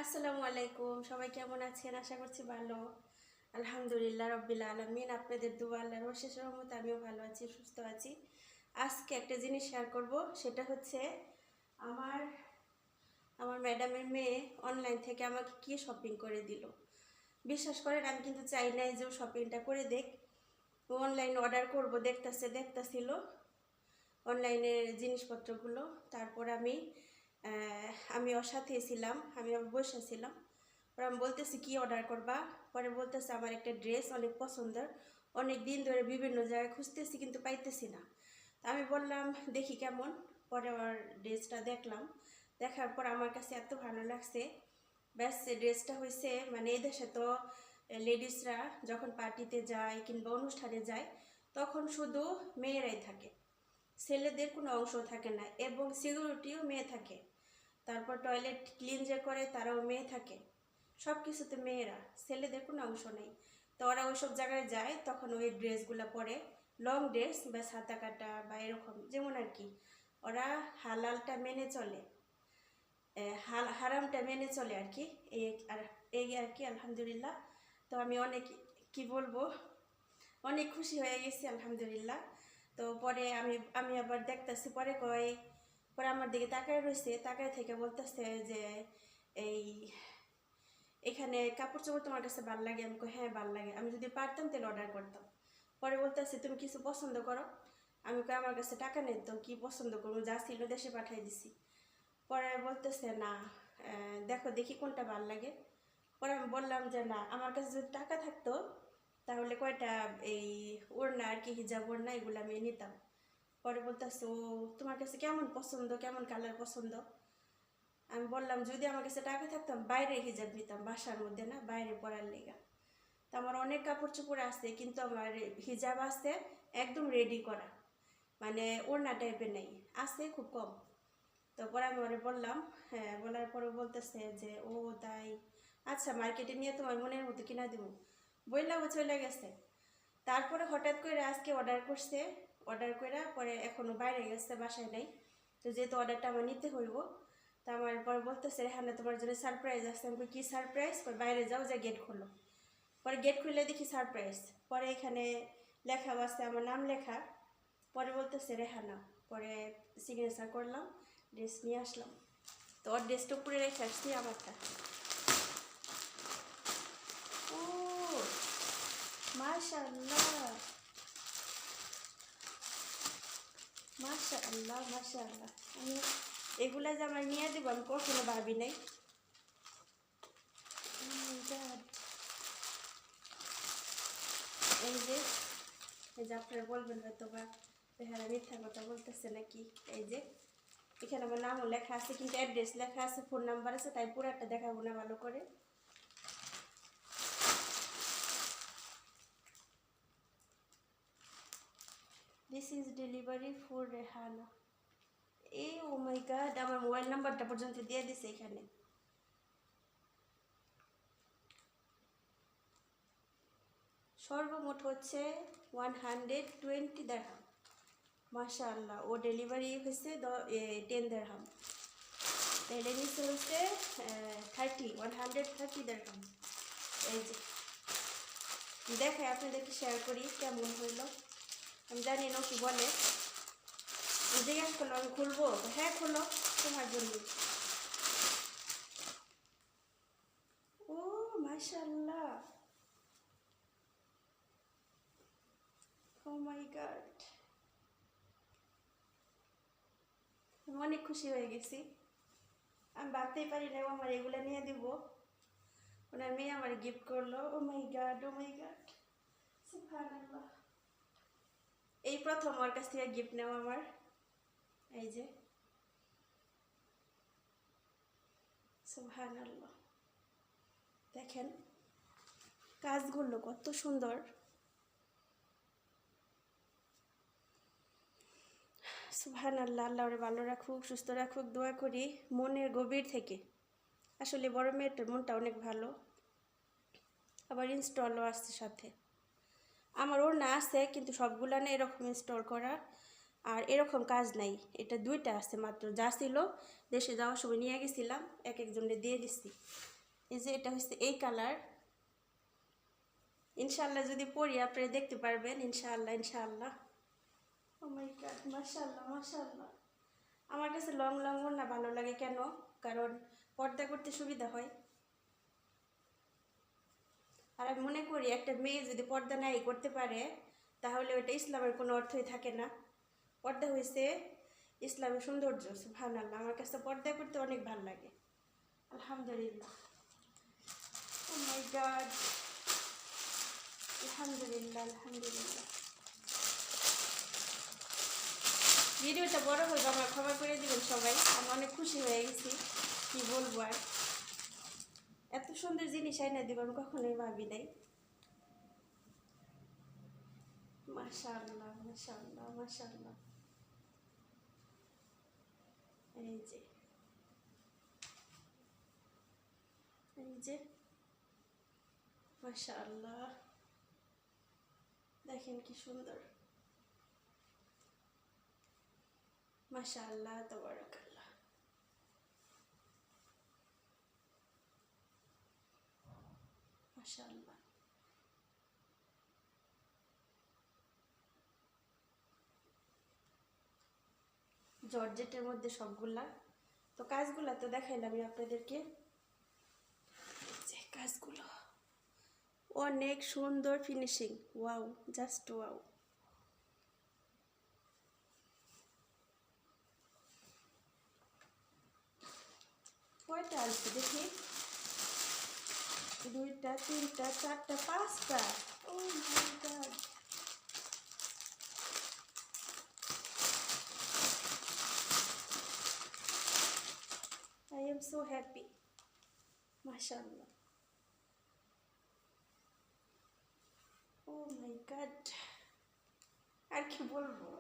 আসসালামু আলাইকুম, সবাই কেমন আছেন? আশা করছি ভালো। আলহামদুলিল্লাহ রব্বিল আলামিন, আপনাদের দোয়া আল্লাহর অশেষ রহমতে আমিও ভালো আছি, সুস্থ আছি। আজকে একটা জিনিস শেয়ার করব, সেটা হচ্ছে আমার আমার ম্যাডামের মেয়ে অনলাইন থেকে আমাকে কি শপিং করে দিল। বিশ্বাস করেন, আমি কিন্তু চাই নাই যে ও শপিংটা করে দেখ। ও অনলাইন অর্ডার করব দেখতাছিল অনলাইনের জিনিসপত্রগুলো। তারপর আমি ওর সাথে ছিলাম, আমি আবার বসেছিলাম। পরে আমি বলতেছি কি অর্ডার করবা, পরে বলতেছে আমার একটা ড্রেস অনেক পছন্দের, অনেক দিন ধরে বিভিন্ন জায়গায় খুঁজতেছি কিন্তু পাইতেছি না। তা আমি বললাম দেখি কেমন। পরে আমার ড্রেসটা দেখলাম, দেখার পর আমার কাছে এত ভালো লাগছে। ব্যাস, ড্রেসটা হয়েছে মানে এদেশে তো লেডিসরা যখন পার্টিতে যায় কিংবা অনুষ্ঠানে যায় তখন শুধু মেয়েরাই থাকে, ছেলেদের কোনো অংশ থাকে না, এবং সিকিউরিটিও মেয়ে থাকে। তারপর টয়লেট ক্লিন যে করে তারাও মেয়ে থাকে, সব কিছুতে মেয়েরা, ছেলেদের কোনো অংশ নেই। তো ওরা ওইসব জায়গায় যায় তখন ওই ড্রেসগুলো পরে, লং ড্রেস বা ছাতা কাটা বা এরকম, যেমন আর কি ওরা হালালটা মেনে চলে, হারামটা মেনে চলে আর কি। এই আর কি, আলহামদুলিল্লাহ। তো আমি অনেক, কি বলবো, অনেক খুশি হয়ে গেছি আলহামদুলিল্লাহ। তো পরে আমি আবার দেখতেছি, পরে আমার দিকে তাকায় রয়েছে, তাকায় থেকে বলতেছে যে এই এখানে কাপড় চোপড় তোমার কাছে ভালো লাগে? আমি কই হ্যাঁ ভালো লাগে, আমি যদি পারতাম তাহলে অর্ডার করতাম। পরে বলতেছে তুমি কিছু পছন্দ করো? আমি কই আমার কাছে টাকা নেই তো, কি পছন্দ করবো, যা ছিল দেশে পাঠিয়ে দিছি। পরে বলতেছে না, দেখো দেখি কোনটা ভালো লাগে। পরে আমি বললাম যে না, আমার কাছে যদি টাকা থাকতো তাহলে কয়টা এই ওড়না আর কি, হিজাব ওড়না, এগুলো আমি নিতাম। পরে বলতেছে ও তোমার কাছে কেমন পছন্দ, কেমন কালার পছন্দ? আমি বললাম যদি আমার কাছে টাকা থাকতো বাইরে হিজাব নিতাম, বাসার মধ্যে না, বাইরে পরার লেগা। তো আমার অনেক কাপড় চোপড় আছে কিন্তু আমার হিজাব আছে একদম রেডি করা, মানে ওড়না টাইপের নেই, আছে খুব কম। তো পরে আমি ওরে বললাম, হ্যাঁ, বলার পরে বলতেছে যে ও তাই, আচ্ছা মার্কেটে নিয়ে তোমার মনের মতো কিনা দেবো, বললাম চলে গেছে। তারপরে হঠাৎ করে আজকে অর্ডার করছে, অর্ডার করে পরে এখনও বাইরে গেছে, বাসায় নেই। তো যেহেতু অর্ডারটা আমার নিতে হইব, তা আমার পরে বলতেছে রেহানা তোমার জন্য সারপ্রাইজ আছে। আমি কি সারপ্রাইজ? পরে বাইরে যাও, যে গেট খোলো। পরে গেট খুলে দেখি সারপ্রাইজ, পরে এখানে লেখা আছে আমার নাম লেখা। পরে বলতেছে রেহানা, পরে সিগনেচার করলাম, ড্রেস নিয়ে আসলাম। তো ওর ড্রেসটা উপরে রেখে আসছি আমারটা। ও মাশাআল্লাহ, মাশাআল্লাহ, মাশাআল্লাহ। আমি এগুলা যে আমার নিয়ে দেবো আমি কখনো ভাবি নাই। এই যে এই যে আপনারা বলবেন হয়তো বা হ্যাঁ মিথ্যা কথা বলতেছে নাকি, এই যে এখানে আমার নামও লেখা আছে কিন্তু অ্যাড্রেস লেখা আছে, ফোন নাম্বার আছে, তাই পুরাটা দেখাবো না ভালো করে। This is delivery for Rehana. এই ও মাই গড, আমার মোবাইল নাম্বারটা পর্যন্ত দিয়ে দিছে এখানে। সর্বমোট হচ্ছে 120 দিরহাম। মাশাআল্লাহ, ও ডেলিভারি হয়েছে 10 দিরহাম, তাহলে নিচে হচ্ছে 130 দিরহাম। এই যে দেখাই আপনাদেরকে, শেয়ার করি কেমন হইলো। আমি জানি না কি বলে, জিজ্ঞাসা করলো আমি খুলবো, হ্যাঁ খোলো তোমার জন্য। ও মাশাআল্লাহ, ও মাই গড, আমি অনেক খুশি হয়ে গেছি। আমি ভাবতেই পারি না ও আমার এগুলো নিয়ে দিব, ওনার মেয়ে আমার গিফট করলো। ও মাই গড, ও মাই গড, সুবহানাল্লাহ। এই প্রথম ওর কাছ থেকে গিফট নেওয়া আমার। এই যে সুবহানাল্লাহ, দেখেন কাজগুলো কত সুন্দর। সুবহানাল্লাহ, আল্লাহ ওরে ভালো রাখুক, সুস্থ রাখুক, দোয়া করি মনের গভীর থেকে। আসলে বড় মেয়েটার মনটা অনেক ভালো, আবার ইনস্টলও আসছে সাথে। আমার ওর না আছে কিন্তু সবগুলা না এরকম ইনস্টল করা, আর এরকম কাজ নাই। এটা দুইটা আছে মাত্র, যা ছিল দেশে যাওয়ার সময় নিয়ে গেছিলাম, এক একজনে দিয়ে দিচ্ছি। এই যে এটা হচ্ছে এই কালার। ইনশাআল্লাহ যদি পরি আপনারা দেখতে পারবেন, ইনশাআল্লাহ ইনশাআল্লাহ। ও মাই গড, মাশাআল্লাহ মাশাআল্লাহ। আমার কাছে লং লং ওড়না ভালো লাগে কেন? কারণ পর্দা করতে সুবিধা হয়। আর আমি মনে করি একটা মেয়ে যদি পর্দা নাই করতে পারে তাহলে ওটা ইসলামের কোনো অর্থই থাকে না। পর্দা হয়েছে ইসলামের সৌন্দর্য, সুবহানাল্লাহ। আমার কাছে পর্দা করতে অনেক ভালো লাগে, আলহামদুলিল্লাহ। ও মাই গড, আলহামদুলিল্লাহ আলহামদুলিল্লাহ। ভিডিওটা বড় হয়ে আমার ক্ষমা করে দিবেন সবাই, আমি অনেক খুশি হয়ে গেছি, কি বলবো আর। এত সুন্দর জিনিস আইনা দিব আমি কখনোই ভাবি নাই। মাশাআল্লাহ মাশাআল্লাহ মাশাআল্লাহ। এই যে এই যে মাশাআল্লাহ, দেখেন কি সুন্দর, মাশাআল্লাহ তাবারাকাল্লাহ। মাশাআল্লাহ। জর্জেটের মধ্যে সবগুলা, তো কাজগুলা তো দেখাইলাম আমি আপনাদেরকে। যে কাজগুলো অনেক সুন্দর ফিনিশিং, ওয়াও, জাস্ট ওয়াও। কয়টা আছে দেখি, 2টা 3টা 4টা 5টা। ও মাই god, I am so happy, মাশাআল্লাহ। ও মাই গড, আর কি বলবো,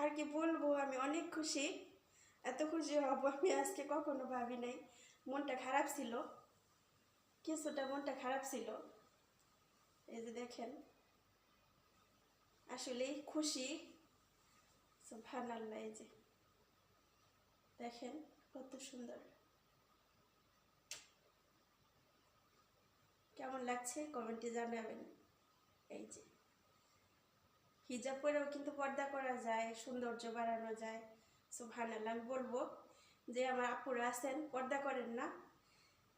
আর কি বলবো, আমি অনেক খুশি। এত খুশি হব আমি আজকে কখনো ভাবি নাই। মনটা খারাপ ছিল, কিছুটা মনটা খারাপ ছিল। এই যে দেখেন, আসলেই খুশি, সুবহানাল্লাহ। এই যে দেখেন কত সুন্দর, কেমন লাগছে কমেন্টে জানাবেন। এই যে হিজাব পরেও কিন্তু পর্দা করা যায়, সৌন্দর্য বাড়ানো যায়, সুবহানাল্লাহ। আমি বলবো যে আমার আপুরা আছেন পর্দা করেন না,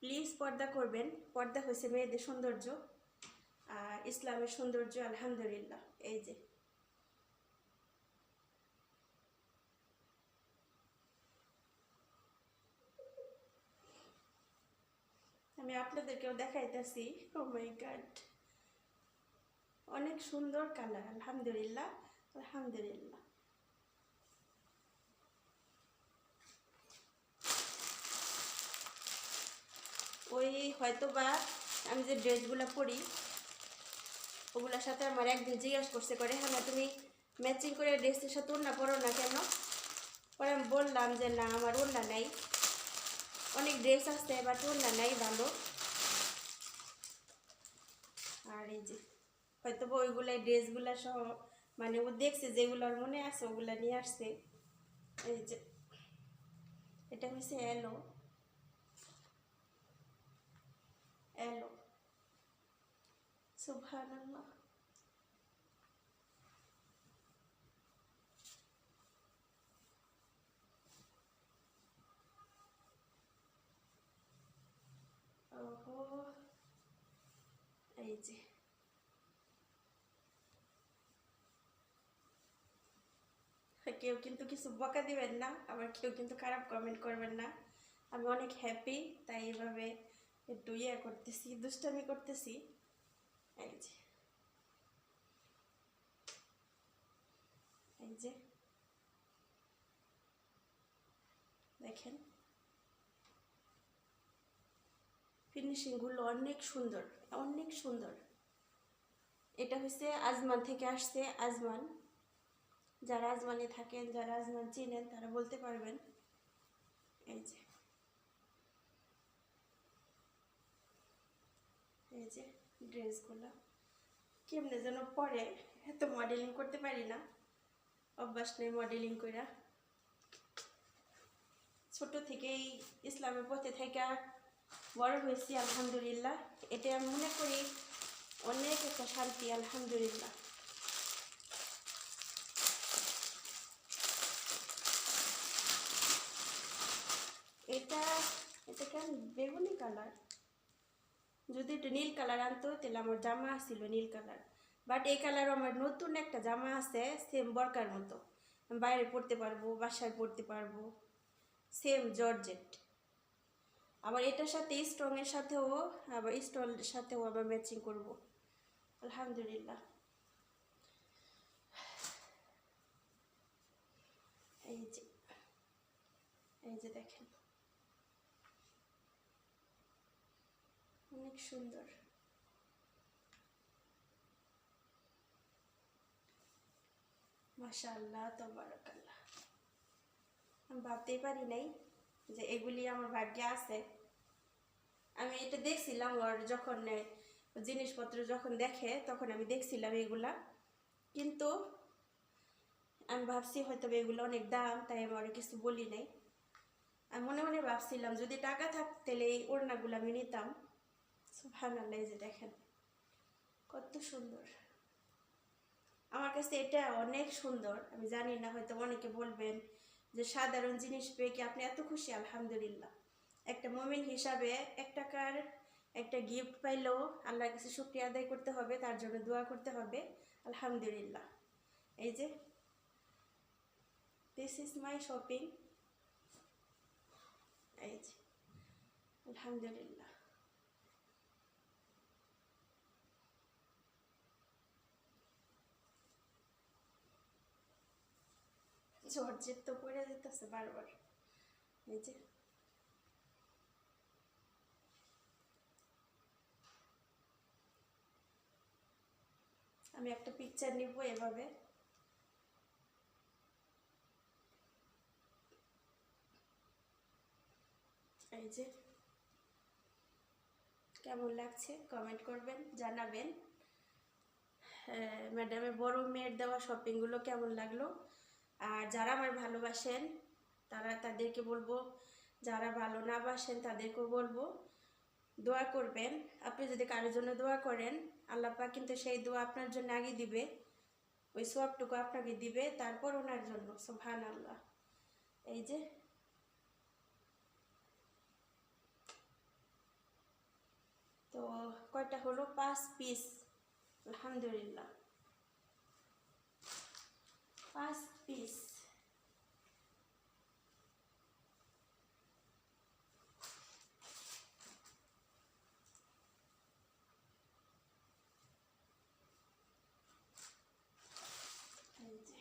প্লিজ পর্দা করবেন। পর্দা হয়েছে মেয়েদের সৌন্দর্য আর ইসলামের সৌন্দর্য, আলহামদুলিল্লাহ। এই যে আমি আপনাদেরকেও দেখাইতেছি। ও মাই গড, অনেক সুন্দর কালার, আলহামদুলিল্লাহ আলহামদুলিল্লাহ। ওই হয়তো বা আমি যে ড্রেসগুলো পরি ওগুলোর সাথে আমার একদিন জিজ্ঞাসা করছে, করে হ্যাঁ না তুমি ম্যাচিং করে ড্রেসের সাথে ওড়না পরো না কেন? পরে আমি বললাম যে না আমার ওড়না নাই, অনেক ড্রেস আছে বাট ওড়না নাই ভালো। আর এই যে হয়তো বা ওইগুলো ড্রেসগুলো সহ মানে ও দেখছে যেগুলোর মনে আছে ওগুলো নিয়ে আসছে। এই যে এটা হচ্ছে এলো এলো, সুবহানাল্লাহ। ওহো, এই যে কেউ কিন্তু কিছু বকা দিবেন না, আবার কেউ কিন্তু খারাপ কমেন্ট করবেন না। আমি অনেক হ্যাপি, তাই এইভাবে একটু ইয়ে করতেছি, দুষ্টামি করতেছি। এই যে এই যে দেখেন ফিনিশিংগুলো অনেক সুন্দর, অনেক সুন্দর। এটা হচ্ছে আজমান থেকে আসছে, আজমান। যারা আজমানে থাকেন, যারা আজমান চিনেন তারা বলতে পারবেন। এই যে এই যে ড্রেসগুলো কেমনে যেন পরে, এত মডেলিং করতে পারি না, অভ্যাস নেই মডেলিং কইরা। ছোট থেকেই ইসলামের পথে থেকে বড় হয়েছি আলহামদুলিল্লাহ। এটা আমি মনে করি অনেক একটা শান্তি আলহামদুলিল্লাহ। এটা এটা কেন বেগুনি কালার, যদি একটু নীল কালার আনতো তাহলে আমার জামা ছিল নীল কালার, বাট এই কালার আমার নতুন একটা জামা আছে সেম বরকার মতো, বাইরে পরতে পারবো, বাসায় পরতে পারবো, সেম জর্জেট। আবার এটার সাথে স্ট্রংয়ের সাথেও আবার স্টলের সাথেও আবার ম্যাচিং করব আলহামদুলিল্লাহ। এই যে এই যে দেখেন অনেক সুন্দর। মাশাআল্লাহ তাবারাকাল্লাহ। আমি ভাবতেই পারি নাই যে এগুলি আমার ভাগ্যে আছে। আমি এটা দেখছিলাম ওর যখন জিনিসপত্র যখন দেখে তখন আমি দেখছিলাম এগুলা, কিন্তু আমি ভাবছি হয়তো এগুলো অনেক দাম, তাই আমি অনেক কিছু বলি নাই। আমি মনে মনে ভাবছিলাম যদি টাকা থাকতে তাহলে এই ওড়নাগুলো আমি নিতাম। সুবহানাল্লাহ, এই যে দেখেন কত সুন্দর। আমার কাছে এটা অনেক সুন্দর। আমি জানি না, হয়তো অনেকে বলবেন যে সাধারণ জিনিস পেয়ে কি আপনি এত খুশি? আলহামদুলিল্লাহ। একটা মুমিন হিসাবে 1 টাকার একটা গিফট পাইলেও আল্লাহর কাছে শুকরিয়া আদায় করতে হবে, তার জন্য দোয়া করতে হবে আলহামদুলিল্লাহ। এই যে দিস ইজ মাই শপিং। এই যে আলহামদুলিল্লাহ। জর্জেট তো পড়ে যেতেছে বারবার। এই যে আমি একটা পিকচার নিব এভাবে। এই যে কেমন লাগছে কমেন্ট করবেন, জানাবেন। ম্যাডামের বড় মেয়ের দেওয়া শপিংগুলো কেমন লাগলো। আর যারা আমার ভালোবাসেন তাদেরকে বলবো, যারা ভালো না বাসেন তাদেরকেও বলবো দোয়া করবেন। আপনি যদি কারোর জন্য দোয়া করেন আল্লাহ পাক কিন্তু সেই দোয়া আপনার জন্য আগে দিবে, ওই সবটুকু আপনাকে দিবে তারপর ওনার জন্য। সুবহানাল্লাহ। এই যে তো কয়টা হলো? 5 পিস আলহামদুলিল্লাহ, 5 পিস। এই যে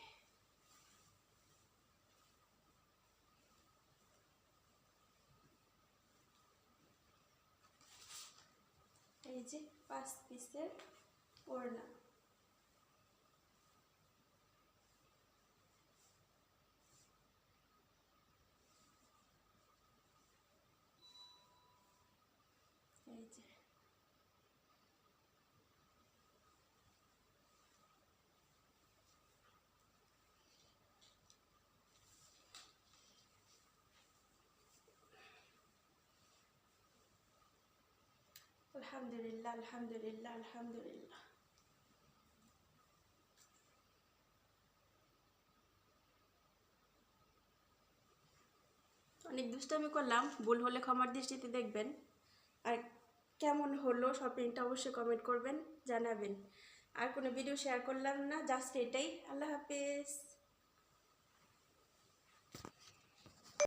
এই যে 5 পিসের ওড়না। এই যে আলহামদুলিল্লাহ আলহামদুলিল্লাহ আলহামদুলিল্লাহ। অনেক দুষ্টামি করলাম, ভুল হলে ক্ষমার দৃষ্টিতে দেখবেন। আর কেমন হলো শপিংটা অবশ্যই কমেন্ট করবেন, জানাবেন। আর কোনো ভিডিও শেয়ার করলাম না, জাস্ট এটাই। আল্লাহ হাফেজ।